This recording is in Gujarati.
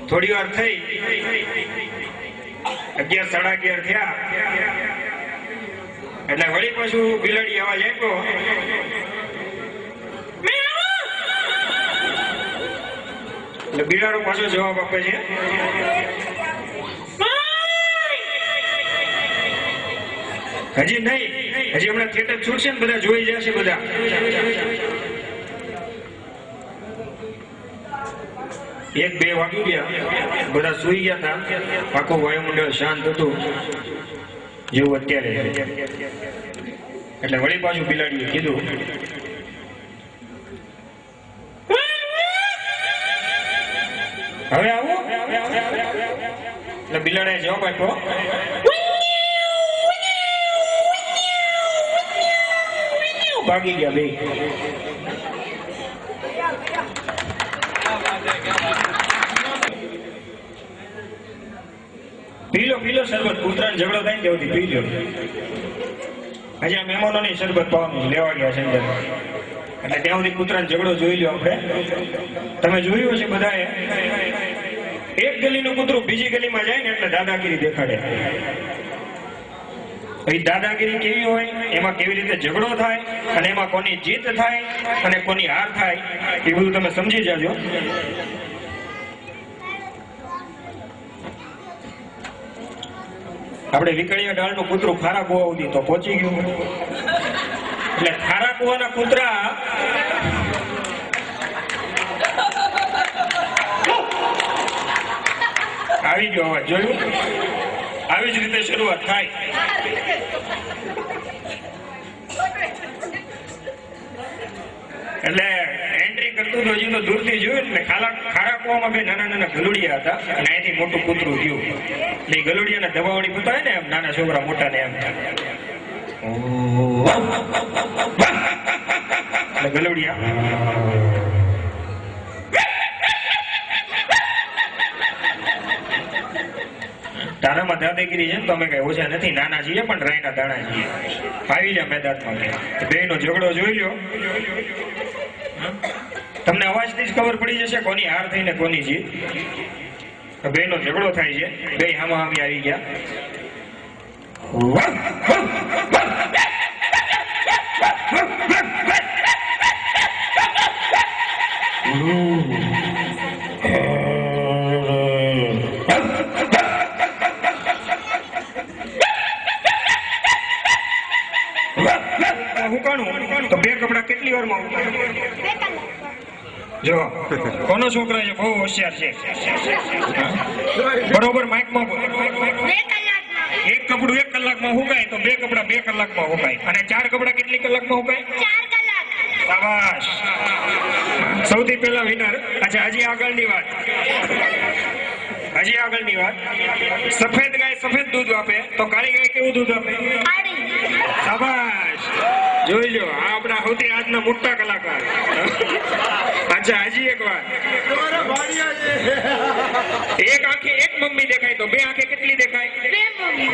થોડી વાર થઈ 11 સાડા 11 થયા એટલે વળી પાછું બિલાડી અવાજ આપ્યો, એટલે બિલાડો પાછો જવાબ આપે છે, હજી નહીં, હજી હમણાં થિયેટર છૂટશે ને બધા જોઈ જશે બધા. એક બે વાગી ગયા, બધા સુઈ ગયા હતા, આખું વાયુમંડળ શાંત હતું જેવું અત્યારે. એટલે વળી પાછું બિલાડીએ કીધું, હવે આવું. એટલે બિલાડાએ જવાબ આપ્યો, ભાગી ગયા બે. પીલો શરબત, કૂતરાને ઝઘડો થાય ને તેઓથી પી લો. હજી આ મહેમાનોની શરબત પાવાનું લેવા ગયા છે, એટલે ત્યાં સુધી કૂતરાને ઝઘડો જોઈ લો આપણે. તમે જોયું હશે બધાએ, એક ગલીનું કૂતરું બીજી ગલીમાં જાય ને એટલે દાદાગીરી દેખાડે. દાદાગીરી કેવી હોય, એમાં કેવી રીતે ઝઘડો થાય અને એમાં કોની જીત થાય અને કોની હાર થાય એ બધું તમે સમજી જાજો. આપણે વિકળિયા ડાળનું કૂતરું ખારા કુવા સુધી તો પહોંચી ગયું. એટલે ખારા કુવાના કૂતરા આવી ગયો અવાજ, જોયું? આવી જ રીતે શરૂઆત થાય. એટલે એન્ટ્રી કરતું તો હજી તો દૂરથી જોયું, એટલે ખારા કુવામાં બે નાના નાના ગલુડિયા હતા અને અહીંથી મોટું કૂતરું થયું. એટલે ગલુડિયાના દબાવડી બતાવે ને એમ, નાના છોકરા મોટા ને એમ, એટલે ગલુડિયા તારામાં દાદાગીરી છે ને તો અમે કઈ ઓછા નથી, નાના છીએ પણ રાયના દાણા છીએ. આવી જા મેદાનમાં. બે નો ઝઘડો જોઈ લો, તમને અવાજથી જ ખબર પડી જશે કોની હાર થઈ ને કોની જીત. બે નો ઝઘડો થાય છે, બે હામા હામી આવી ગયા. તો બે કપડા કેટલી વાર માં જો કોનો છોકરા છે, બહુ હોશિયાર છે, બરોબર માઇકમાં એક કપડું 1 કલાકમાં હુકાય તો બે કપડા 2 કલાકમાં હુકાય, અને 4 કપડા કેટલી કલાકમાં હુકાય? 4 કલાક. શાબાશ, સૌથી પહેલા વિનર. અચ્છા, હજી આગળની વાત, સફેદ ગાય સફેદ દૂધ આપે તો કાળી ગાય કેવું દૂધ આપે? શાબાશ, જોઈ લો, આ આપણા સૌથી આજના મોટા કલાકાર. અચ્છા, હજી એક વાત, એક આંખે એક મમ્મી દેખાય તો બે આંખે કેટલી દેખાય? 2 મમ્મી.